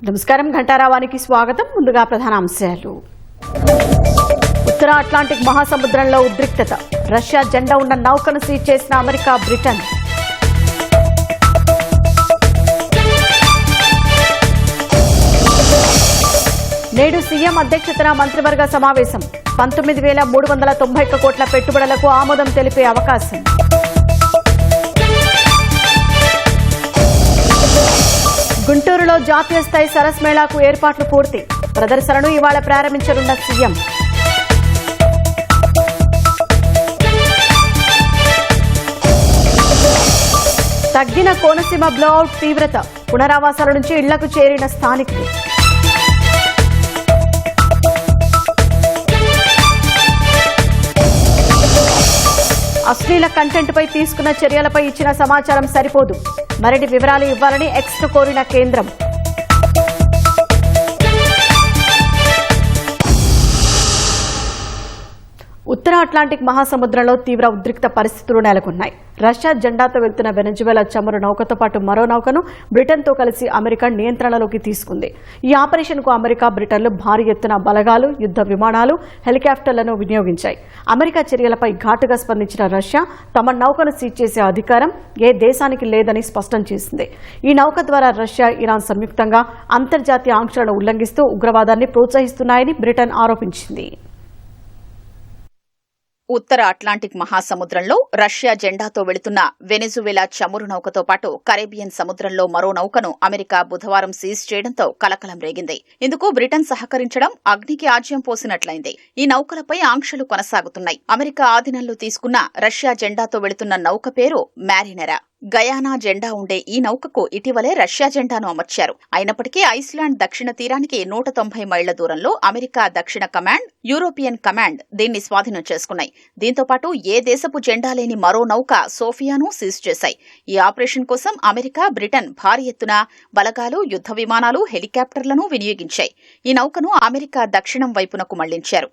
నమస్కారం ఘంటారావానికి స్వాగతం. ముందుగా ప్రధాన అంశాలు. ఉత్తర అట్లాంటిక్ మహాసముద్రంలో ఉద్రిక్తత. రష్యా జెండా ఉన్న నౌకను సీజ్ చేసిన అమెరికా, బ్రిటన్. నేడు సీఎం అధ్యక్షతన మంత్రివర్గ సమావేశం. 19,391 కోట్ల పెట్టుబడులకు ఆమోదం తెలిపే అవకాశం. గుంటూరులో జాతీయ స్థాయి సరస్ మేళాకు ఏర్పాట్లు పూర్తి. ప్రదర్శనను ఇవాళ ప్రారంభించనున్న సీఎం. తగ్గిన కోనసీమ బ్లోఅవుట్ తీవ్రత. పునరావాసాల నుంచి ఇళ్లకు చేరిన స్థానికులు. అశ్లీల కంటెంట్ పై తీసుకున్న చర్యలపై ఇచ్చిన సమాచారం సరిపోదు. మరిన్ని వివరాలు ఇవ్వాలని ఎక్స్ను కోరిన కేంద్రం. ఉత్తర అట్లాంటిక్ మహాసముద్రంలో తీవ్ర ఉద్రిక్త పరిస్థితులు నెలకొన్నాయి. రష్యా జెండాతో వెళ్తున్న వెనజువేలా చమురు నౌకతో పాటు మరో నౌకను బ్రిటన్తో కలిసి అమెరికా నియంత్రణలోకి తీసుకుంది. ఈ ఆపరేషన్కు అమెరికా, బ్రిటన్లు భారీ ఎత్తున బలగాలు, యుద్ధ విమానాలు, హెలికాప్టర్లను వినియోగించాయి. అమెరికా చర్యలపై ఘాటుగా స్పందించిన రష్యా తమ నౌకను సీజ్ చేసే అధికారం ఏ దేశానికి లేదని స్పష్టం చేసింది. ఈ నౌక ద్వారా రష్యా, ఇరాన్ సంయుక్తంగా అంతర్జాతీయ ఆంక్షలను ఉల్లంఘిస్తూ ఉగ్రవాదాన్ని ప్రోత్సహిస్తున్నాయని బ్రిటన్ ఆరోపించింది. ఉత్తర అట్లాంటిక్ మహాసముద్రంలో రష్యా జెండాతో వెళుతున్న వెనెజువేలా చమురు నౌకతో పాటు కరేబియన్ సముద్రంలో మరో నౌకను అమెరికా బుధవారం సీజ్ చేయడంతో కలకలం రేగింది. ఇందుకు బ్రిటన్ సహకరించడం అగ్నికి ఆజ్యం పోసినట్లయింది. ఈ నౌకలపై ఆంక్షలు కొనసాగుతున్నాయి. అమెరికా ఆధీనంలో తీసుకున్న రష్యా జెండాతో వెళుతున్న నౌక పేరు మ్యారినెరా. గయానా జెండా ఉండే ఈ నౌకకు ఇటీవలే రష్యా జెండాను అమర్చారు. అయినప్పటికీ ఐస్లాండ్ దక్షిణ తీరానికి 190 మైళ్ల దూరంలో అమెరికా దక్షిణ కమాండ్, యూరోపియన్ కమాండ్ దీన్ని స్వాధీనం చేసుకున్నాయి. దీంతో పాటు ఏ దేశపు జెండా లేని మరో నౌక సోఫియాను సీజ్ చేశాయి. ఈ ఆపరేషన్ కోసం అమెరికా, బ్రిటన్ భారీ ఎత్తున బలగాలు, యుద్ధ విమానాలు, హెలికాప్టర్లను వినియోగించాయి. ఈ నౌకను అమెరికా దక్షిణం వైపునకు మళ్లించారు.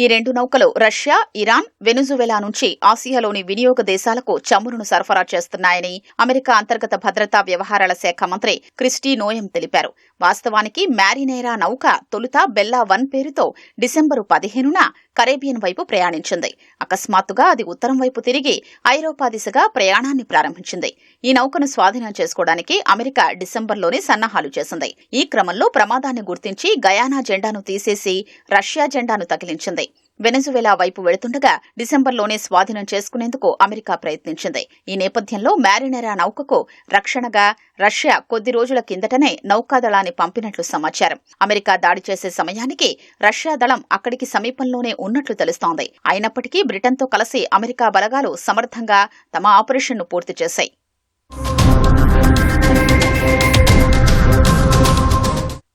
ఈ రెండు నౌకలు రష్యా, ఇరాన్, వెనుజువేలా నుంచి ఆసియాలోని వినియోగ దేశాలకు చమురును సరఫరా చేస్తున్నాయని అమెరికా అంతర్గత భద్రతా వ్యవహారాల శాఖ మంత్రి క్రిస్టీ నోయం తెలిపారు. వాస్తవానికి మ్యారినేరా నౌక తొలుత బెల్లా 1 పేరుతో డిసెంబరు 15న కరేబియన్ వైపు ప్రయాణించింది. అకస్మాత్తుగా అది ఉత్తరం వైపు తిరిగి ఐరోపా దిశగా ప్రయాణాన్ని ప్రారంభించింది. ఈ నౌకను స్వాధీనం చేసుకోవడానికి అమెరికా డిసెంబర్లోనే సన్నాహాలు చేసింది. ఈ క్రమంలో ప్రమాదాన్ని గుర్తించి గయానా జెండాను తీసేసి రష్యా జెండాను తగిలించింది. వెనెజువేలా వైపు వెళుతుండగా డిసెంబర్లోనే స్వాధీనం చేసుకునేందుకు అమెరికా ప్రయత్నించింది. ఈ నేపథ్యంలో మ్యారినెరా నౌకకు రక్షణగా రష్యా కొద్ది రోజుల కిందటనే నౌకాదళాన్ని పంపినట్లు సమాచారం. అమెరికా దాడి చేసే సమయానికి రష్యా దళం అక్కడికి సమీపంలోనే ఉన్నట్లు తెలుస్తోంది. అయినప్పటికీ బ్రిటన్తో కలిసి అమెరికా బలగాలు సమర్థంగా తమ ఆపరేషన్ను పూర్తి చేశాయి.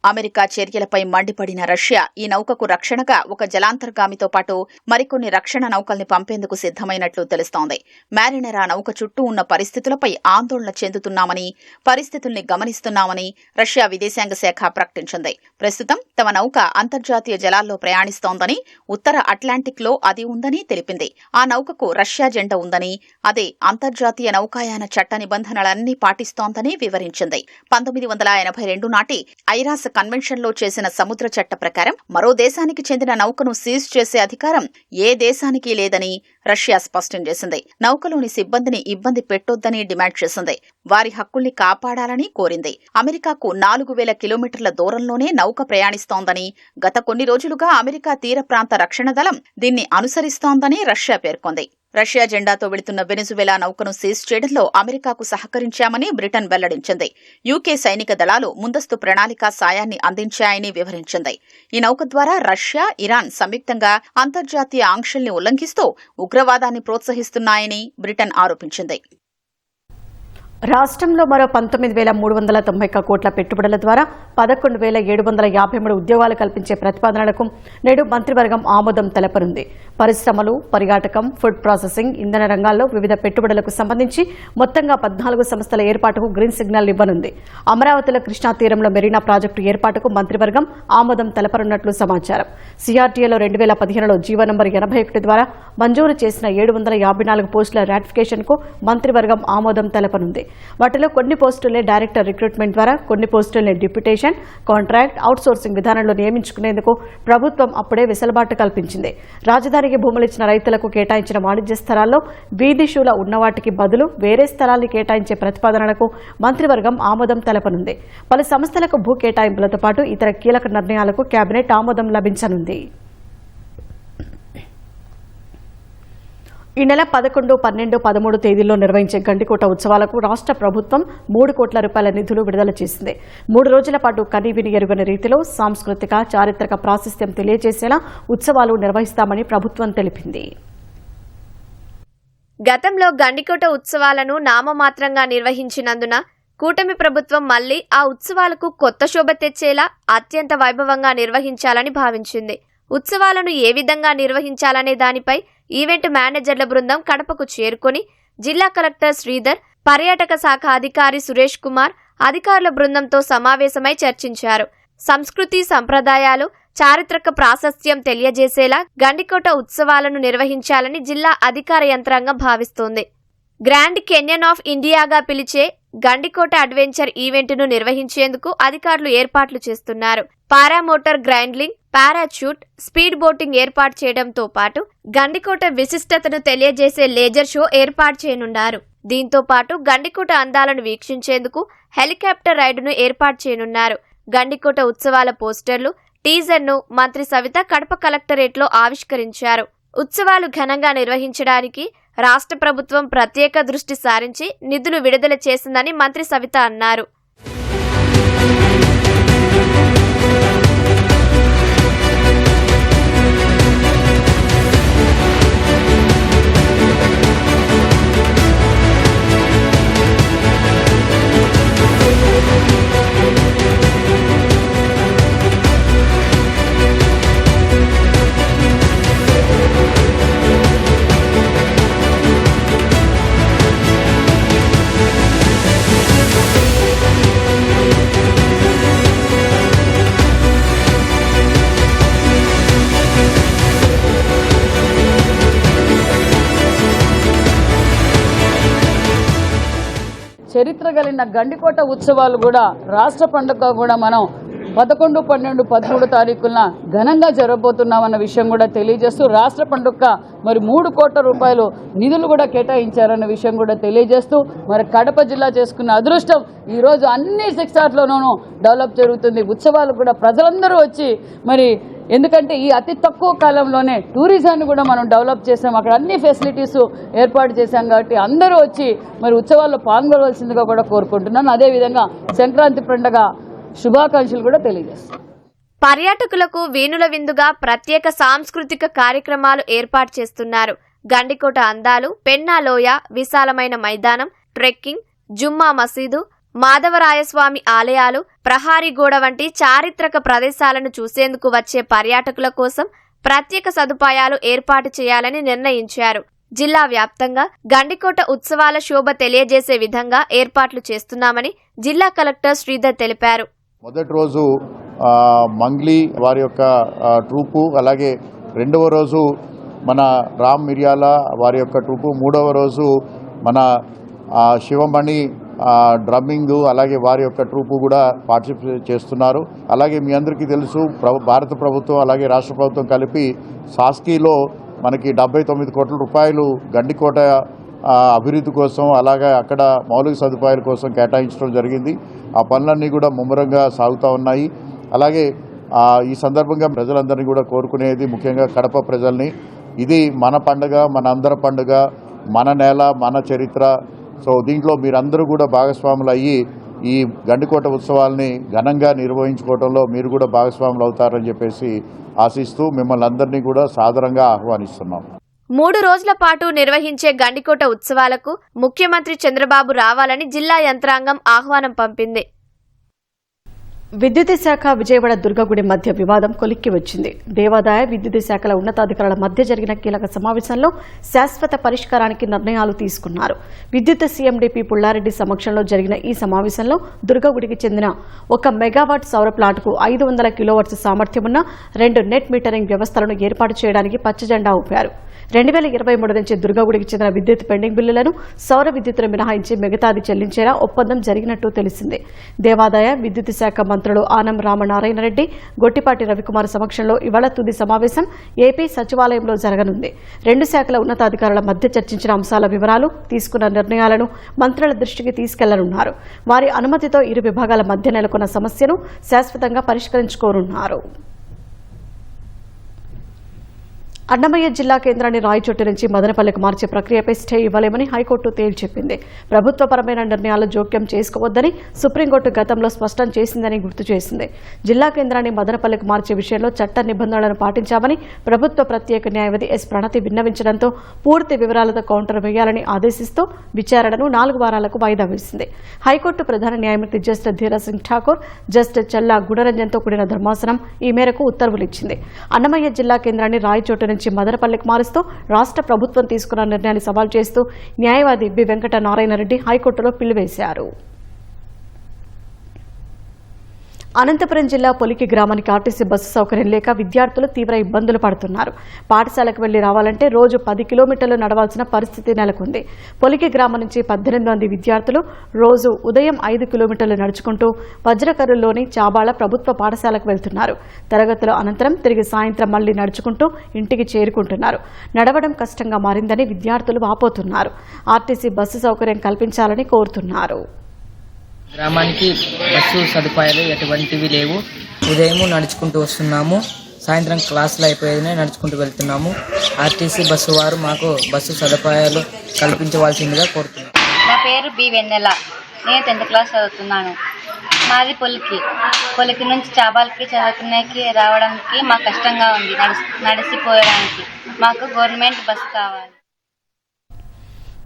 అమెరికా చర్యలపై మండిపడిన రష్యా ఈ నౌకకు రక్షణగా ఒక జలాంతర్గామితో పాటు మరికొన్ని రక్షణ నౌకల్ని పంపేందుకు సిద్దమైనట్లు తెలుస్తోంది. మ్యారినెరా నౌక చుట్టూ ఉన్న పరిస్థితులపై ఆందోళన చెందుతున్నామని, పరిస్థితుల్ని గమనిస్తున్నామని రష్యా విదేశాంగ శాఖ ప్రకటించింది. ప్రస్తుతం తమ నౌక అంతర్జాతీయ జలాల్లో ప్రయాణిస్తోందని, ఉత్తర అట్లాంటిక్ లో అది ఉందని తెలిపింది. ఆ నౌకకు రష్యా జెండా ఉందని, అదే అంతర్జాతీయ నౌకాయాన చట్ట నిబంధనలన్నీ పాటిస్తోందని వివరించింది. 1982 నాటి ఐరాస్ కన్వెన్షన్లో చేసిన సముద్ర చట్ట ప్రకారం మరో దేశానికి చెందిన నౌకను సీజ్ చేసే అధికారం ఏ దేశానికి లేదని రష్యా స్పష్టం చేసింది. నౌకలోని సిబ్బందిని ఇబ్బంది పెట్టొద్దని డిమాండ్ చేసింది. వారి హక్కుల్ని కాపాడాలని కోరింది. అమెరికాకు 4,000 కిలోమీటర్ల దూరంలోనే నౌక ప్రయాణిస్తోందని, గత కొన్ని రోజులుగా అమెరికా తీర ప్రాంత రక్షణ దళం దీన్ని అనుసరిస్తోందని రష్యా పేర్కొంది. రష్యా జెండాతో వెళుతున్న వెనెజువేలా నౌకను సీజ్ చేయడంలో అమెరికాకు సహకరించామని బ్రిటన్ వెల్లడించింది. యూకే సైనిక దళాలు ముందస్తు ప్రణాళికా సాయాన్ని అందించాయని వివరించింది. ఈ నౌక ద్వారా రష్యా, ఇరాన్ సంయుక్తంగా అంతర్జాతీయ ఆంక్షల్ని ఉల్లంఘిస్తూ ఉగ్రవాదాన్ని ప్రోత్సహిస్తున్నాయని బ్రిటన్ ఆరోపించింది. రాష్ట్రంలో మరో 19,391 కోట్ల పెట్టుబడుల ద్వారా 11,753 ఉద్యోగాలు కల్పించే ప్రతిపాదనలకు నేడు మంత్రివర్గం ఆమోదం తెలపనుంది. పరిశ్రమలు, పర్యాటకం, ఫుడ్ ప్రాసెసింగ్, ఇంధన రంగాల్లో వివిధ పెట్టుబడులకు సంబంధించి మొత్తంగా 14 సంస్థల ఏర్పాటుకు గ్రీన్ సిగ్నల్ ఇవ్వనుంది. అమరావతిలో కృష్ణా తీరంలో మెరీనా ప్రాజెక్టు ఏర్పాటుకు మంత్రివర్గం ఆమోదం తెలపనున్నట్లు సమాచారం. సిఆర్టీఏలో 2015లో జీవో నంబర్ 81 ద్వారా మంజూరు చేసిన 754 పోస్టుల రాటిఫికేషన్ కు మంత్రివర్గం ఆమోదం తెలపనుంది. వాటిలో కొన్ని పోస్టులే డైరెక్టర్ రిక్రూట్మెంట్ ద్వారా, కొన్ని పోస్టులనే డిప్యూటేషన్, కాంట్రాక్ట్, అవుట్సోర్సింగ్ విధానంలో నియమించుకునేందుకు ప్రభుత్వం అప్పుడే వెసులుబాటు కల్పించింది. రాజధానికి భూములిచ్చిన రైతులకు కేటాయించిన వాణిజ్య స్థలాల్లో వీధి షూల ఉన్నవాటికి బదులు వేరే స్థలాల్ని కేటాయించే ప్రతిపాదనలకు మంత్రివర్గం ఆమోదం తెలపనుంది. పలు సంస్థలకు భూ కేటాయింపులతో పాటు ఇతర కీలక నిర్ణయాలకు కేబినెట్ ఆమోదం లభించనుంది. ఈ నెల 11, 12, 13 తేదీల్లో నిర్వహించే గండికోట ఉత్సవాలకు రాష్ట్ర ప్రభుత్వం 3 కోట్ల రూపాయల నిధులు విడుదల చేసింది. 3 రోజుల పాటు కనీవిని ఎరుగని రీతిలో సాంస్కృతిక, చారిత్రక ప్రాశస్త్యం తెలియజేసేలా ఉత్సవాలు నిర్వహిస్తామని ప్రభుత్వం తెలిపింది. గతంలో గండికోట ఉత్సవాలను నామమాత్రంగా నిర్వహించినందున కూటమి ప్రభుత్వం మళ్లీ ఆ ఉత్సవాలకు కొత్త శోభ తెచ్చేలా అత్యంత వైభవంగా నిర్వహించాలని భావించింది. ఉత్సవాలను ఏ విధంగా నిర్వహించాలనే దానిపై ఈవెంట్ మేనేజర్ల బృందం కడపకు చేరుకొని జిల్లా కలెక్టర్ శ్రీధర్, పర్యాటక శాఖ అధికారి సురేష్ కుమార్ అధికారుల బృందంతో సమావేశమై చర్చించారు. సంస్కృతి, సంప్రదాయాలు, చారిత్రక ప్రాశస్త్యం తెలియజేసేలా గండికోట ఉత్సవాలను నిర్వహించాలని జిల్లా అధికార యంత్రాంగం భావిస్తోంది. గ్రాండ్ కెన్యన్ ఆఫ్ ఇండియాగా పిలిచే గండికోట అడ్వెంచర్ ఈవెంట్ను నిర్వహించేందుకు అధికారులు ఏర్పాట్లు చేస్తున్నారు. పారామోటార్ గ్రైండ్లింగ్, పారాచూట్, స్పీడ్ బోటింగ్ ఏర్పాటు చేయడంతో పాటు గండికోట విశిష్టతను తెలియజేసే లేజర్ షో ఏర్పాటు చేయనున్నారు. దీంతో పాటు గండికోట అందాలను వీక్షించేందుకు హెలికాప్టర్ రైడ్ను ఏర్పాటు చేయనున్నారు. గండికోట ఉత్సవాల పోస్టర్లు, టీజర్ను మంత్రి సవిత కడప కలెక్టరేట్లో ఆవిష్కరించారు. ఉత్సవాలు ఘనంగా నిర్వహించడానికి రాష్ట్ర ప్రభుత్వం ప్రత్యేక దృష్టి సారించి నిధులు విడుదల చేసిందని మంత్రి సవిత అన్నారు. చరిత్ర కలిగిన గండికోట ఉత్సవాలు కూడా రాష్ట్ర పండుగ కూడా మనం 11, 12, 13 తారీఖున ఘనంగా జరగబోతున్నామన్న విషయం కూడా తెలియజేస్తూ రాష్ట్ర పండుగ మరి 3 కోట్ల రూపాయలు నిధులు కూడా కేటాయించారన్న విషయం కూడా తెలియజేస్తూ మరి కడప జిల్లా చేసుకున్న అదృష్టం ఈరోజు అన్ని సెక్టార్లోనూ డెవలప్ జరుగుతుంది. ఉత్సవాలు కూడా ప్రజలందరూ వచ్చి మరి ఎందుకంటే ఈ అతి తక్కువ కాలంలోనే టూరిజాన్ని కూడా మనం డెవలప్ చేసాం, అక్కడ అన్ని ఫెసిలిటీస్ ఏర్పాటు చేశాం కాబట్టి అందరూ వచ్చి మరి ఉత్సవాల్లో పాల్గొనవలసిందిగా కూడా కోరుకుంటున్నాను. అదేవిధంగా సంక్రాంతి పండుగ శుభాకాంక్షలు కూడా తెలియజేస్తాం. పర్యాటకులకు వీణుల విందుగా ప్రత్యేక సాంస్కృతిక కార్యక్రమాలు ఏర్పాటు చేస్తున్నారు. గండికోట అందాలు, పెన్నాలోయ, విశాలమైన మైదానం, ట్రెక్కింగ్, జుమ్మా మసీదు, మాధవరాయస్వామి ఆలయాలు, ప్రహారీ గోడ వంటి చారిత్రక ప్రదేశాలను చూసేందుకు వచ్చే పర్యాటకుల కోసం ప్రత్యేక సదుపాయాలు ఏర్పాటు చేయాలని నిర్ణయించారు. జిల్లా వ్యాప్తంగా గండికోట ఉత్సవాల శోభ తెలియజేసే విధంగా ఏర్పాట్లు చేస్తున్నామని జిల్లా కలెక్టర్ శ్రీధర్ తెలిపారు. మొదటి రోజు మంగ్లీ వారి యొక్క ట్రూపు, అలాగే రెండవ రోజు మన రామ్ మిర్యాల వారి యొక్క ట్రూపు, మూడవ రోజు మన శివమణి డ్రమ్మింగ్ అలాగే వారి యొక్క ట్రూపు కూడా పార్టిసిపేట్ చేస్తున్నారు. అలాగే మీ అందరికీ తెలుసు భారత ప్రభుత్వం అలాగే రాష్ట్ర ప్రభుత్వం కలిపి సాస్కీలో మనకి 79 కోట్ల రూపాయలు గండికోట అభివృద్ధి కోసం అలాగే అక్కడ మౌలిక సదుపాయాల కోసం కేటాయించడం జరిగింది. ఆ పనులన్నీ కూడా ముమ్మరంగా సాగుతూ ఉన్నాయి. అలాగే ఈ సందర్భంగా ప్రజలందరినీ కూడా కోరుకునేది ముఖ్యంగా కడప ప్రజల్ని, ఇది మన పండుగ, మన అందరి పండుగ, మన నేల, మన చరిత్ర. సో దీంట్లో మీరందరూ కూడా భాగస్వాములు అయ్యి ఈ గండికోట ఉత్సవాల్ని ఘనంగా నిర్వహించుకోవడంలో మీరు కూడా భాగస్వాములు అవుతారని చెప్పేసి ఆశిస్తూ మిమ్మల్ని అందరినీ కూడా సాదరంగా ఆహ్వానిస్తున్నాం. 3 రోజుల పాటు నిర్వహించే గండికోట ఉత్సవాలకు ముఖ్యమంత్రి చంద్రబాబు రావాలని జిల్లా యంత్రాంగం ఆహ్వానం పంపింది. విద్యుత్ శాఖ విజయవాడ దుర్గగుడి మధ్య వివాదం కొలిక్కి వచ్చింది. దేవాదాయ విద్యుత్ శాఖల ఉన్నతాధికారుల మధ్య జరిగిన కీలక సమావేశంలో శాశ్వత పరిష్కారానికి నిర్ణయాలు తీసుకున్నారు. విద్యుత్ సీఎండీపీ పుల్లారెడ్డి సమక్షంలో జరిగిన ఈ సమావేశంలో దుర్గగుడికి చెందిన 1 మెగావాట్ సౌర ప్లాంట్కు 500 కిలోవాట్స్ సామర్థ్యమున్న 2 నెట్ మీటరింగ్ వ్యవస్థలను ఏర్పాటు చేయడానికి పచ్చజెండా ఊపారు. 2023 నుంచి దుర్గగుడికి చెందిన విద్యుత్ పెండింగ్ బిల్లులను సౌర విద్యుత్తును మినహాయించి మిగతాది చెల్లించేలా ఒప్పందం జరిగినట్టు తెలిసింది. దేవాదాయ విద్యుత్ శాఖ మంత్రులు ఆనం రామనారాయణ రెడ్డి, గొట్టిపాటి రవికుమార్ సమక్షంలో ఇవాళ తుది సమావేశం ఏపీ సచివాలయంలో జరగనుంది. 2 శాఖల ఉన్నతాధికారుల మధ్య చర్చించిన అంశాల వివరాలు, తీసుకున్న నిర్ణయాలను మంత్రుల దృష్టికి తీసుకెళ్లనున్నారు. వారి అనుమతితో ఇరు విభాగాల మధ్య నెలకొన్న సమస్యను శాశ్వతంగా పరిష్కరించుకోనున్నారు. అన్నమయ్య జిల్లా కేంద్రాన్ని రాయచోటి నుంచి మదనపల్లికి మార్చే ప్రక్రియపై స్టే ఇవ్వలేమని హైకోర్టు తేల్చెప్పింది. ప్రభుత్వపరమైన నిర్ణయాలు జోక్యం చేసుకోవద్దని సుప్రీంకోర్టు గతంలో స్పష్టం చేసిందని గుర్తు చేసింది. జిల్లా కేంద్రాన్ని మదనపల్లికి మార్చే విషయంలో చట్ట నిబంధనలను పాటించామని ప్రభుత్వ ప్రత్యేక న్యాయవాది ఎస్ ప్రణతి విన్నవించడంతో పూర్తి వివరాలతో కౌంటర్ వేయాలని ఆదేశిస్తూ విచారణను 4 వారాలకు వాయిదా వేసింది. హైకోర్టు ప్రధాన న్యాయమూర్తి జస్టిస్ ధీరజ్ సింగ్ ఠాకూర్, జస్టిస్ చల్లా గుణరంజన్తో కూడిన ధర్మాసనం ఈ మేరకు ఉత్తర్వులిచ్చింది. అన్నమయ్య జిల్లా కేంద్రాన్ని రాయచోటి నుంచి మదనపల్లికి మారుస్తూ రాష్ట్ర ప్రభుత్వం తీసుకున్న నిర్ణయాన్ని సవాల్ చేస్తూ న్యాయవాది బి వెంకట నారాయణరెడ్డి హైకోర్టులో పిల్లు వేశారు. అనంతపురం జిల్లా పొలికి గ్రామానికి ఆర్టీసీ బస్సు సౌకర్యం లేక విద్యార్థులు తీవ్ర ఇబ్బందులు పడుతున్నారు. పాఠశాలకు వెళ్లి రావాలంటే రోజు 10 కిలోమీటర్లు నడవాల్సిన పరిస్థితి నెలకొంది. పొలికి గ్రామం నుంచి 18 మంది విద్యార్థులు రోజు ఉదయం 5 కిలోమీటర్లు నడుచుకుంటూ వజ్రకర్రులోని చాబాళ ప్రభుత్వ పాఠశాలకు వెళ్తున్నారు. తరగతుల అనంతరం తిరిగి సాయంత్రం మళ్లీ నడుచుకుంటూ ఇంటికి చేరుకుంటున్నారు. నడవడం కష్టంగా మారిందని విద్యార్థులు వాపోతున్నారు. ఆర్టీసీ బస్సు సౌకర్యం కల్పించాలని కోరుతున్నారు. గ్రామానికి బస్సు సదుపాయాలు ఎటువంటివి లేవు. ఉదయం నడుచుకుంటూ వస్తున్నాము, సాయంత్రం క్లాసులు అయిపోయేది నడుచుకుంటూ వెళ్తున్నాము. ఆర్టీసీ బస్సు వారు మాకు బస్సు సదుపాయాలు కల్పించవలసిందిగా కోరుతున్నాము. నా పేరు బి వెన్నెల, నేను 10th క్లాస్ చదువుతున్నాను. మాది పొలికి నుంచి చాబాలకి చదువుకునేకి రావడానికి మాకు కష్టంగా ఉంది. నడిచిపోయడానికి మాకు గవర్నమెంట్ బస్సు కావాలి.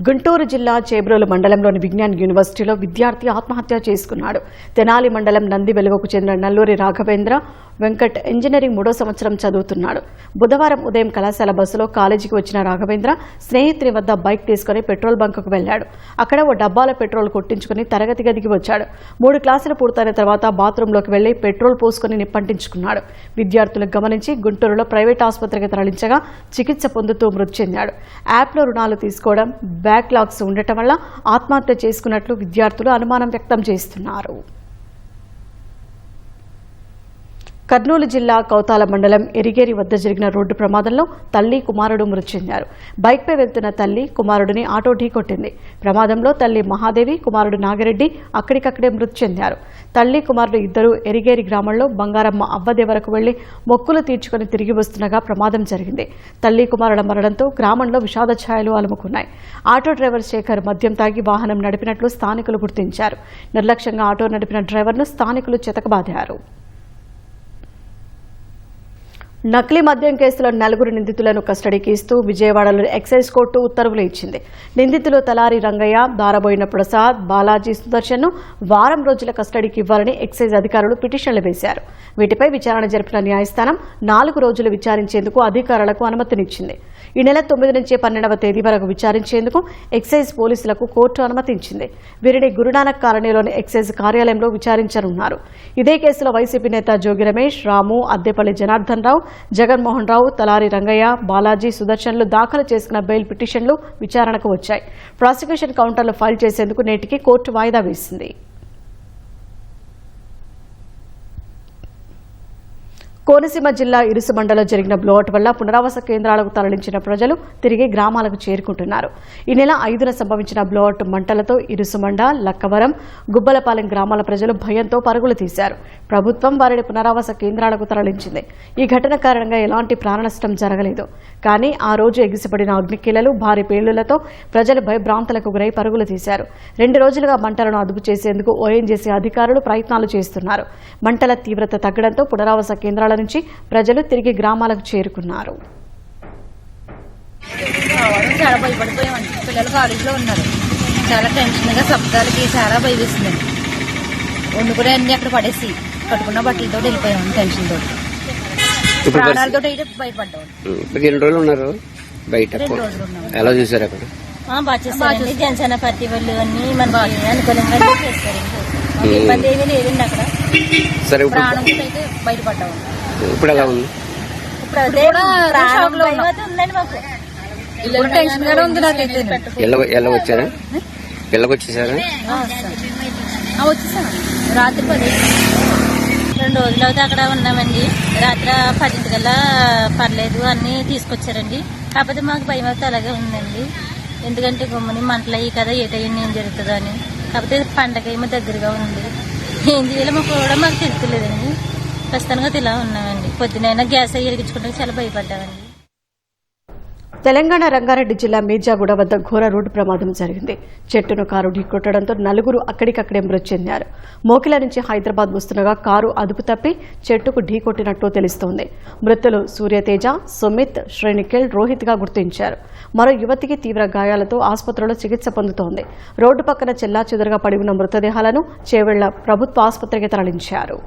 గుంటూరు జిల్లా చేబ్రోలు మండలంలోని విజ్ఞాన్ యూనివర్సిటీలో విద్యార్థి ఆత్మహత్య చేసుకున్నాడు. తెనాలి మండలం నంది వెలుగుకు చెందిన నల్లూరి రాఘవేంద్ర వెంకట్ ఇంజనీరింగ్ 3వ సంవత్సరం చదువుతున్నాడు. బుధవారం ఉదయం కళాశాల బస్సులో కాలేజీకి వచ్చిన రాఘవేంద్ర స్నేహితుని వద్ద బైక్ తీసుకుని పెట్రోల్ బంకుకు వెళ్లాడు. అక్కడ ఓ డబ్బాల పెట్రోల్ కొట్టించుకుని తరగతి గదికి వచ్చాడు. 3 క్లాసులు పూర్తయిన తర్వాత బాత్రూంలోకి వెళ్లి పెట్రోల్ పోసుకుని నిప్పంటించుకున్నాడు. విద్యార్థులకు గమనించి గుంటూరులో ప్రైవేట్ ఆసుపత్రికి తరలించగా చికిత్స పొందుతూ మృతి చెందాడు. యాప్లో రుణాలు తీసుకోవడం, బ్యాక్లాగ్స్ ఉండటం వల్ల ఆత్మహత్య చేసుకున్నట్లు విద్యార్థులు అనుమానం వ్యక్తం చేస్తున్నారు. కర్నూలు జిల్లా కౌతాల మండలం ఎరిగేరి వద్ద జరిగిన రోడ్డు ప్రమాదంలో తల్లి, కుమారుడు మృతి చెందారు. బైక్పై వెళ్తున్న తల్లి కుమారుడిని ఆటో ఢీకొట్టింది. ప్రమాదంలో తల్లి మహాదేవి, కుమారుడు నాగిరెడ్డి అక్కడికక్కడే మృతి చెందారు. తల్లి, కుమారుడు ఇద్దరు ఎరిగేరి గ్రామంలో బంగారమ్మ అవ్వదే వరకు వెళ్లి మొక్కులు తీర్చుకుని తిరిగి వస్తుండగా ప్రమాదం జరిగింది. తల్లి, కుమారుల మరణంతో గ్రామంలో విషాద ఛాయలు అలుముకున్నాయి. ఆటో డ్రైవర్ శేఖర్ మద్యం తాగి వాహనం నడిపినట్లు స్థానికులు గుర్తించారు. నిర్లక్ష్యంగా ఆటో నడిపిన డ్రైవర్ను స్థానికులు చితకబాదారు. నకిలీ మద్యం కేసులో 4 నిందితులను కస్టడీకి ఇస్తూ విజయవాడలో ఎక్సైజ్ కోర్టు ఉత్తర్వులు ఇచ్చింది. నిందితులు తలారి రంగయ్య, దారబోయిన ప్రసాద్, బాలాజీ సుదర్శన్ను వారం రోజుల కస్టడీకి ఇవ్వాలని ఎక్సైజ్ అధికారులు పిటిషన్లు వేశారు. వీటిపై విచారణ జరిపిన న్యాయస్థానం 4 రోజులు విచారించేందుకు అధికారులకు అనుమతినిచ్చింది. ఈ నెల 9 నుంచి 12వ తేదీ వరకు విచారించేందుకు ఎక్సైజ్ పోలీసులకు కోర్టు అనుమతించింది. వీరిని గురునానక్ కాలనీలోని ఎక్సైజ్ కార్యాలయంలో విచారించనున్నారు. ఇదే కేసులో వైసీపీ నేత జోగి రమేష్, రాము, అద్దెపల్లి జనార్దన్ రావు, జగన్మోహన్ రావు, తలారి రంగయ్య, బాలాజీ సుదర్శన్లు దాఖలు చేసుకున్న బెయిల్ పిటిషన్లు విచారణకు వచ్చాయి. ప్రాసిక్యూషన్ కౌంటర్లు ఫైల్ చేసేందుకు నేటికి కోర్టు వాయిదా వేసింది. కోనసీమ జిల్లా ఇరుసుమండలో జరిగిన బ్లోఅవుట్ వల్ల పునరావాస కేంద్రాలకు తరలించిన ప్రజలు తిరిగి గ్రామాలకు చేరుకుంటున్నారు. ఈ నెల 5న సంభవించిన బ్లోఅవుట్ మంటలతో ఇరుసుమండ, లక్కవరం, గుబ్బలపాలెం గ్రామాల ప్రజలు భయంతో పరుగులు తీశారు. ప్రభుత్వం వారిని పునరావాస కేంద్రాలకు తరలించింది. ఈ ఘటన కారణంగా ఎలాంటి ప్రాణనష్టం జరగలేదు. కానీ ఆ రోజు ఎగిసిపడిన అగ్నికీలలు, భారీ పేలుళ్లతో ప్రజలు భయభ్రాంతులకు గురై పరుగులు తీశారు. 2 రోజులుగా మంటలను అదుపు చేసేందుకు ఓఎన్జీసీ అధికారులు ప్రయత్నాలు చేస్తున్నారు. మంటల తీవ్రత తగ్గడంతో పునరావాస కేంద్రాల నుంచి ప్రజలు తిరిగి గ్రామాలకు చేరుకున్నారు. చాలా భయపడిపోయామండి. పిల్లలు కాలేజీలో ఉన్నారు, చాలా టెన్షన్గా శబ్దాలకి చాలా భయవేస్తుందండి. వండుకునే అన్ని అక్కడ పడేసి కట్టుకున్న బట్టలతో వెళ్ళిపోయామండి టెన్షన్ తోటి. ప్రాణాలతో అయితే భయపడ్డాం. ఎన్ని రోజులు ఉన్నారు బయట? 2 రోజులు ఉన్నాం. ఎలా చూసారు అక్కడ? బాగా చేస్తారండి. జనసేన పార్టీ వాళ్ళు అన్ని మనకి అనుకూలంగా చేస్తారండి. ఇబ్బంది ఏమీ లేదండి అక్కడ. సరే, ప్రాణంతో అయితే బయటపడ్డాము. ఇప్పుడు ఎలా ఉంది? ఇప్పుడు అదే ప్రాణంలో ఉందండి మాకు. ఇప్పుడు టెన్షన్ గానే ఉంది నాకైతే. ఎలా వచ్చారా? ఇళ్ళకి వచ్చేసారా? వచ్చేసాను రాత్రి 10. 2 రోజులు అయితే అక్కడ ఉన్నామండి. రాత్రి 10 పర్లేదు అన్ని తీసుకొచ్చారండి. కాకపోతే మాకు భయం అయితే అలాగే ఉందండి. ఎందుకంటే గుమ్మని మంటలు అయ్యి కదా, ఏ టైం ఏం జరుగుతుందో అని. కాకపోతే పండగ ఏమో దగ్గరగా ఉంది. ఏం చేయాలో మాకు కూడా మాకు తెలుస్తలేదండి. ప్రస్తుతానికి ఇలా ఉన్నామండి. పొద్దునైనా గ్యాస్ అయ్యి వెలిగించుకుంటే చాలా భయపడ్డామండి. తెలంగాణ రంగారెడ్డి జిల్లా మీర్జాగూడ వద్ద ఘోర రోడ్డు ప్రమాదం జరిగింది. చెట్టును కారు ఢీకొట్టడంతో 4 అక్కడికక్కడే మృతి చెందారు. మోకిల నుంచి హైదరాబాద్ వస్తుండగా కారు అదుపు తప్పి చెట్టుకు ఢీకొట్టినట్టు తెలుస్తోంది. మృతులు సూర్యతేజ, సుమిత్, శ్రీనిఖిల్, రోహిత్ గా గుర్తించారు. మరో యువతికి తీవ్ర గాయాలతో ఆసుపత్రిలో చికిత్స పొందుతోంది. రోడ్డు పక్కన చెల్లాచెదురుగా పడి ఉన్న మృతదేహాలను చేవెళ్ల ప్రభుత్వ ఆసుపత్రికి తరలించారు.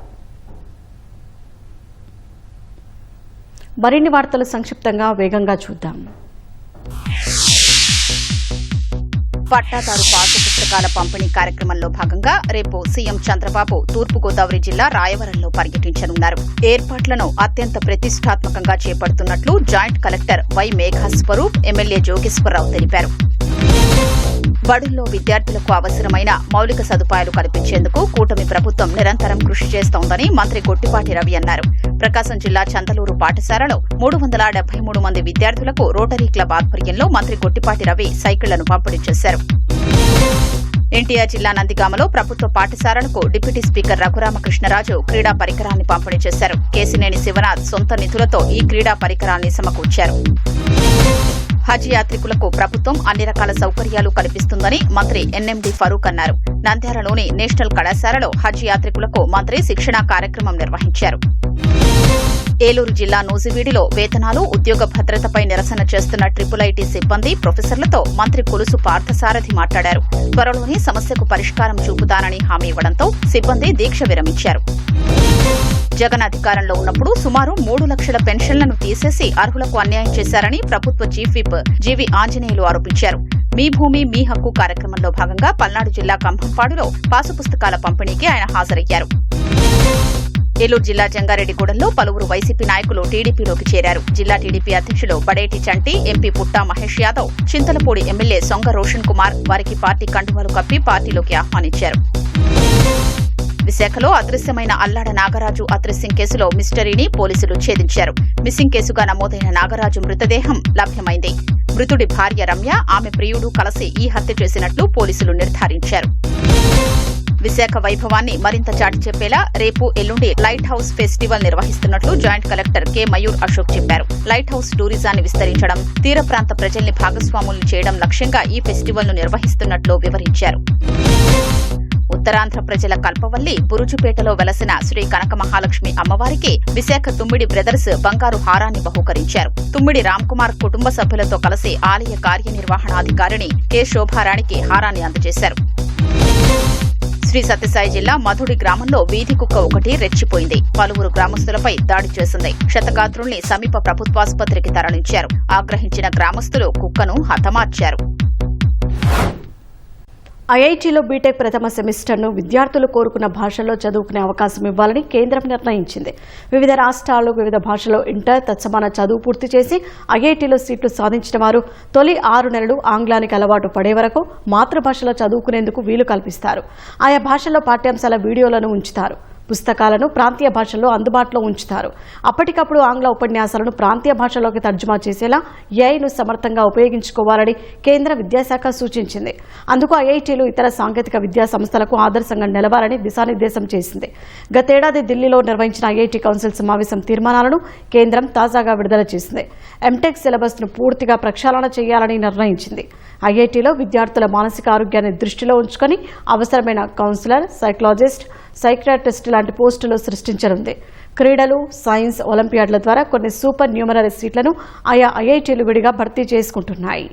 మరిన్ని వార్తలు సంక్షిప్తంగా వేగంగా చూద్దాం. పట్టాదారు పాసు పుస్తకాల పంపిణీ కార్యక్రమంలో భాగంగా రేపు సీఎం చంద్రబాబు తూర్పుగోదావరి జిల్లా రాయవరంలో పర్యటించనున్నారు. ఏర్పాట్లను అత్యంత ప్రతిష్టాత్మకంగా చేపడుతున్నట్లు joint collector Y Meghaswaroop MLA Jogeswara Rao తెలిపారు. బడుల్లో విద్యార్థులకు అవసరమైన మౌలిక సదుపాయాలు కల్పించేందుకు కూటమి ప్రభుత్వం నిరంతరం కృషి చేస్తోందని మంత్రి గొట్టిపాటి రవి అన్నారు. ప్రకాశం జిల్లా చందలూరు పాఠశాలలో 373 మంది విద్యార్థులకు రోటరీ క్లబ్ ఆధ్వర్యంలో మంత్రి గొట్టిపాటి రవి సైకిళ్లను పంపిణీ చేశారు. ఎన్టీఆర్ జిల్లా నందిగామలో ప్రభుత్వ పాఠశాలలకు డిప్యూటీ స్పీకర్ రఘురామకృష్ణరాజు క్రీడా పరికరాన్ని పంపిణీ చేశారు. కేసినేని శివనాథ్ సొంత నిధులతో ఈ క్రీడా పరికరాన్ని సమకూర్చారు. హజ్ యాత్రికులకు ప్రభుత్వం అన్ని రకాల సౌకర్యాలు కల్పిస్తుందని మంత్రి ఎన్ఎండి ఫరూక్ అన్నారు. నంద్యాలలోని నేషనల్ కళాశాలలో హజ్ యాత్రికులకు మంత్రి శిక్షణా కార్యక్రమం నిర్వహించారు. ఏలూరు జిల్లా నూజివీడిలో వేతనాలు, ఉద్యోగ భద్రతపై నిరసన చేస్తున్న ట్రిపుల్-ఐటీ సిబ్బంది, ప్రొఫెసర్లతో మంత్రి కొలుసు పార్థసారథి మాట్లాడారు. త్వరలోనే సమస్యకు పరిష్కారం చూపుతానని హామీ ఇవ్వడంతో సిబ్బంది దీక్ష విరమించారు. జగన్ అధికారంలో ఉన్నప్పుడు సుమారు 3 లక్షల పెన్షన్లను తీసేసి అర్హులకు అన్యాయం చేశారని ప్రభుత్వ చీఫ్ విప్ జీవీ ఆంజనేయులు ఆరోపించారు. మీ భూమి మీ హక్కు కార్యక్రమంలో భాగంగా పల్నాడు జిల్లా కంభంపాడులో పాసు పుస్తకాల పంపిణీకి ఆయన హాజరయ్యారు. ఏలూరు జిల్లా జంగారెడ్డిగూడెంలో పలువురు వైసీపీ నాయకులు టీడీపీలోకి చేరారు. జిల్లా టీడీపీ అధ్యక్షులు బడేటి చంటి, ఎంపీ పుట్టా మహేష్ యాదవ్, చింతలపూడి ఎమ్మెల్యే సొంగ రోషన్ కుమార్ వారికి పార్టీ కండువాలు కప్పి పార్టీలోకి ఆహ్వానించారు. విశాఖలో అదృశ్యమైన అల్లాడ నాగరాజు అదృశ్యం కేసులో మిస్టరీని పోలీసులు ఛేదించారు. మిస్సింగ్ కేసుగా నమోదైన నాగరాజు మృతదేహం లభ్యమైంది. మృతుడి భార్య రమ్య, ఆమె ప్రియుడు కలిసి ఈ హత్య చేసినట్లు పోలీసులు నిర్ధారించారు. విశాఖ వైభవాన్ని మరింత చాటి చెప్పేలా రేపు, ఎల్లుండి లైట్ హౌస్ ఫెస్టివల్ నిర్వహిస్తున్నట్లు joint collector K Mayur Ashok చెప్పారు. లైట్ హౌస్ టూరిజాన్ని విస్తరించడం, తీర ప్రాంత ప్రజల్ని భాగస్వాములు చేయడం లక్ష్యంగా ఈ ఫెస్టివల్ ను నిర్వహిస్తున్నట్లు వివరించారు. ఉత్తరాంధ్ర ప్రజల కల్పవల్లి బురుజుపేటలో వెలసిన శ్రీ కనక మహాలక్ష్మి అమ్మవారికి విశాఖ తుమ్మిడి బ్రదర్స్ బంగారు హారాన్ని బహూకరించారు. తుమ్మిడి రామ్కుమార్ కుటుంబ సభ్యులతో కలిసి ఆలయ కార్యనిర్వహణాధికారిణి కె శోభారాణికి హారాన్ని అందజేశారు. శ్రీ సత్యసాయి జిల్లా మధుడి గ్రామంలో వీధి కుక్క ఒకటి రెచ్చిపోయింది. పలువురు గ్రామస్తులపై దాడి చేసింది. క్షతగాత్రుల్ని సమీప ప్రభుత్వాసుపత్రికి తరలించారు. ఆగ్రహించిన గ్రామస్తులు కుక్కను హతమార్చారు. ఐఐటీలో బీటెక్ ప్రథమ సెమిస్టర్ను విద్యార్థులు కోరుకున్న భాషల్లో చదువుకునే అవకాశం ఇవ్వాలని కేంద్రం నిర్ణయించింది. వివిధ రాష్ట్రాల్లో వివిధ భాషల్లో ఇంటర్ తత్సమాన చదువు పూర్తి చేసి ఐఐటీలో సీట్లు సాధించిన వారు తొలి 6 నెలలు ఆంగ్లానికి అలవాటు పడే వరకు మాతృభాషలో చదువుకునేందుకు వీలు కల్పిస్తారు. ఆయా భాషల్లో పాఠ్యాంశాల వీడియోలను ఉంచుతారు. పుస్తకాలను ప్రాంతీయ భాషల్లో అందుబాటులో ఉంచుతారు. అప్పటికప్పుడు ఆంగ్ల ఉపన్యాసాలను ప్రాంతీయ భాషలోకి తర్జుమా చేసేలా ఏఐను సమర్థంగా ఉపయోగించుకోవాలని కేంద్ర విద్యాశాఖ సూచించింది. అందుకు ఐఐటీలు ఇతర సాంకేతిక విద్యా సంస్థలకు ఆదర్శంగా నిలవాలని దిశానిర్దేశం చేసింది. గతేడాది ఢిల్లీలో నిర్వహించిన ఐఐటీ కౌన్సిల్ సమావేశం తీర్మానాలను కేంద్రం తాజాగా విడుదల చేసింది. ఎంటెక్ సిలబస్ను పూర్తిగా ప్రక్షాళన చేయాలని నిర్ణయించింది. ఐఐటీలో విద్యార్థుల మానసిక ఆరోగ్యాన్ని దృష్టిలో ఉంచుకొని అవసరమైన కౌన్సిలర్, సైకలాజిస్ట్, సైకియాట్రిస్ట్ లాంటి పోస్టులు సృష్టించనుంది. క్రీడలు, సైన్స్, ఒలింపియాడ్ల ద్వారా కొన్ని సూపర్ న్యూమరరీ సీట్లను ఆయా ఐఐటీలు విడిగా భర్తీ చేసుకుంటున్నాయి.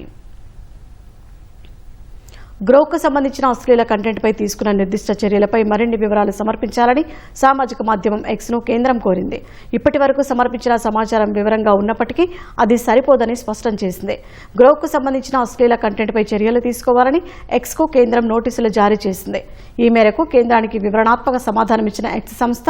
గ్రోకు సంబంధించిన అశ్లీల కంటెంట్పై తీసుకున్న నిర్దిష్ట చర్యలపై మరిన్ని వివరాలు సమర్పించాలని సామాజిక మాధ్యమం ఎక్స్ను కేంద్రం కోరింది. ఇప్పటి వరకు సమర్పించిన సమాచారం వివరంగా ఉన్నప్పటికీ అది సరిపోదని స్పష్టం చేసింది. గ్రోకు సంబంధించిన అశ్లీల కంటెంట్పై చర్యలు తీసుకోవాలని ఎక్స్కు కేంద్రం నోటీసులు జారీ చేసింది. ఈ మేరకు కేంద్రానికి వివరణాత్మక సమాధానమిచ్చిన ఎక్స్ సంస్థ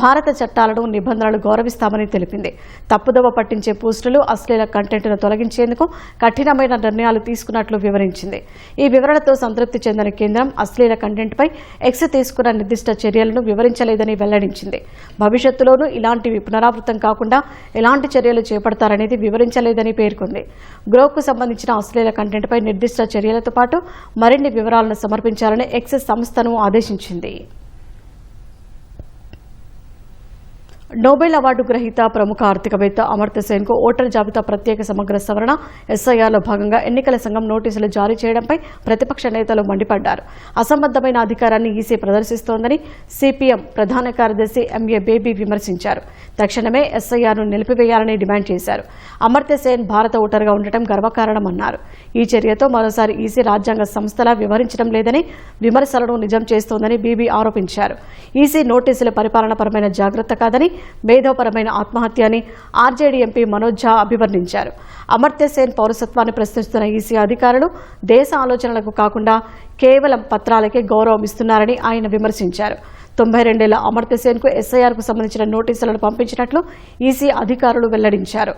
భారత చట్టాలను, నిబంధనలు గౌరవిస్తామని తెలిపింది. తప్పుదోవ పట్టించే పోస్టులు, అశ్లీల కంటెంట్ను తొలగించేందుకు కఠినమైన నిర్ణయాలు తీసుకున్నట్లు వివరించింది. ఈ వివరణతో సంతృప్తి చెందిన కేంద్రం అశ్లీల కంటెంట్పై ఎక్స్ తీసుకున్న నిర్దిష్ట చర్యలను వివరించలేదని వెల్లడించింది. భవిష్యత్తులోనూ ఇలాంటివి పునరావృతం కాకుండా ఎలాంటి చర్యలు చేపడతారనేది వివరించలేదని పేర్కొంది. గ్రోకు సంబంధించిన అశ్లీల కంటెంట్పై నిర్దిష్ట చర్యలతో పాటు మరిన్ని వివరాలను సమర్పించాలని ఎక్స్ సంస్థను ఆదేశించింది. నోబెల్ అవార్డు గ్రహీత ప్రముఖ ఆర్థికవేత్త అమర్త్య సేన్కు ఓటర్ జాబితా ప్రత్యేక సమగ్ర సవరణ ఎస్ఐఆర్లో భాగంగా ఎన్నికల సంఘం నోటీసులు జారీ చేయడంపై ప్రతిపక్ష నేతలు మండిపడ్డారు. అసంబద్దమైన అధికారాన్ని ఈసీ ప్రదర్శిస్తోందని సిపిఎం ప్రధాన కార్యదర్శి ఎంఏ బేబీ విమర్శించారు. తక్షణమే ఎస్ఐఆర్ను నిలిపివేయాలని డిమాండ్ చేశారు. అమర్త్య సేన్ భారత ఓటర్గా ఉండటం గర్వకారణమన్నారు. ఈ చర్యతో మరోసారి ఈసీ రాజ్యాంగ సంస్థలా వ్యవహరించడం లేదని, విమర్శలను నిజం చేస్తోందని బీబీ ఆరోపించారు. ఈసీ నోటీసుల పరిపాలనపరమైన జాగ్రత్త కాదని, మేధోపరమైన ఆత్మహత్య అని ఆర్జేడీ ఎంపీ మనోజ్ ఝా అభివర్ణించారు. అమర్త్య సేన్ పౌరసత్వాన్ని ప్రశ్నిస్తున్న ఈసీ అధికారులు దేశ ఆలోచనలకు కాకుండా కేవలం పత్రాలకే గౌరవం ఇస్తున్నారని ఆయన విమర్శించారు. 92 ఏళ్ల అమర్త్య సేన్కు ఎస్ఐఆర్కు సంబంధించిన నోటీసులను పంపించినట్లు ఈసీ అధికారులు వెల్లడించారు.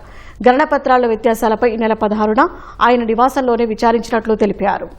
గణన పత్రాల వ్యత్యాసాలపై ఈ నెల 16న ఆయన నివాసంలోనే విచారించినట్లు తెలిపారు.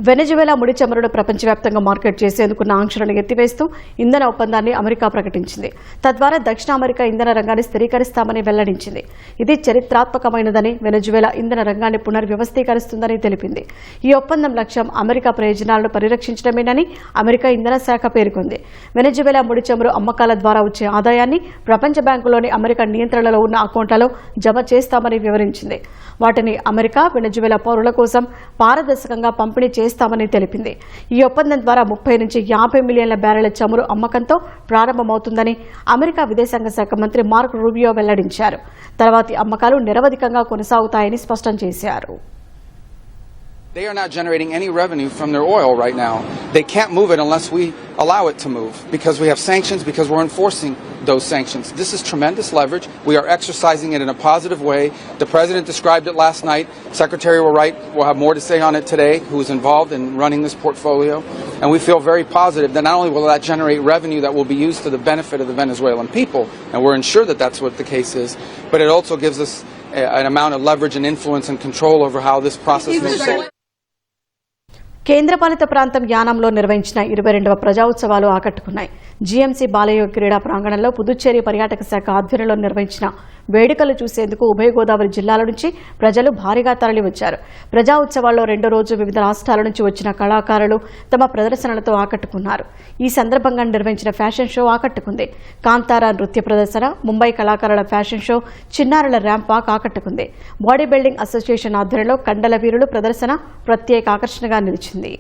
వెనెజువెలా ముడి చమురును ప్రపంచవ్యాప్తంగా మార్కెట్ చేసేందుకున్న ఆంక్షలను ఎత్తివేస్తూ ఇంధన ఒప్పందాన్ని అమెరికా ప్రకటించింది. తద్వారా దక్షిణ అమెరికా ఇంధన రంగాన్ని స్థిరీకరిస్తామని వెల్లడించింది. ఇది చరిత్రాత్మకమైనదని, వెనెజువెలా ఇంధన రంగాన్ని పునర్వ్యవస్థీకరిస్తుందని తెలిపింది. ఈ ఒప్పందం లక్ష్యం అమెరికా ప్రయోజనాలను పరిరక్షించడమేనని అమెరికా ఇంధన శాఖ పేర్కొంది. వెనెజువెలా ముడి చమురు అమ్మకాల ద్వారా వచ్చే ఆదాయాన్ని ప్రపంచ బ్యాంకులోని అమెరికా నియంత్రణలో ఉన్న అకౌంట్లలో జమ చేస్తామని వివరించింది. వాటిని అమెరికా, వెనెజువెలా పౌరుల కోసం పారదర్శకంగా పంపిణీ చేస్తామని తెలిపింది. ఈ ఒప్పందం ద్వారా 30 నుంచి 50 మిలియన్ల బ్యారెల చమురు అమ్మకంతో ప్రారంభమవుతుందని అమెరికా విదేశాంగ శాఖ మంత్రి మార్క్ రూబియో వెల్లడించారు. తర్వాతి అమ్మకాలు నిరవధికంగా కొనసాగుతాయని స్పష్టం చేశారు. They are not generating any revenue from their oil right now. They can't move it unless we allow it to move, because we have sanctions, because we're enforcing those sanctions. This is tremendous leverage. We are exercising it in a positive way. The President described it last night. Secretary Wright will have more to say on it today, who is involved in running this portfolio. And we feel very positive that not only will that generate revenue that will be used to the benefit of the Venezuelan people, and we're ensured that that's what the case is, but it also gives us an amount of leverage and influence and control over how this process moves forward. కేంద్రపాలిత ప్రాంతం యానంలో నిర్వహించిన 22వ ప్రజా ఉత్సవాలు ఆకట్టుకున్నాయి. GMC Balayya క్రీడా ప్రాంగణంలో పుదుచ్చేరి పర్యాటక శాఖ ఆధ్వర్యంలో నిర్వహించిన వేడుకలు చూసేందుకు ఉభయ గోదావరి జిల్లాల నుంచి ప్రజలు భారీగా తరలివచ్చారు. ప్రజా ఉత్సవాల్లో రెండో రోజు వివిధ రాష్ట్రాల నుంచి వచ్చిన కళాకారులు తమ ప్రదర్శనలతో ఆకట్టుకున్నారు. ఈ సందర్భంగా నిర్వహించిన ఫ్యాషన్ షో ఆకట్టుకుంది. కాంతారా నృత్య ప్రదర్శన, ముంబై కళాకారుల ఫ్యాషన్ షో, చిన్నారుల ర్యాంప్ వాక్ ఆకట్టుకుంది. బాడీ బిల్డింగ్ అసోసియేషన్ ఆధ్వర్యంలో కండల వీరులు ప్రదర్శన ప్రత్యేక ఆకర్షణగా నిలిచింది.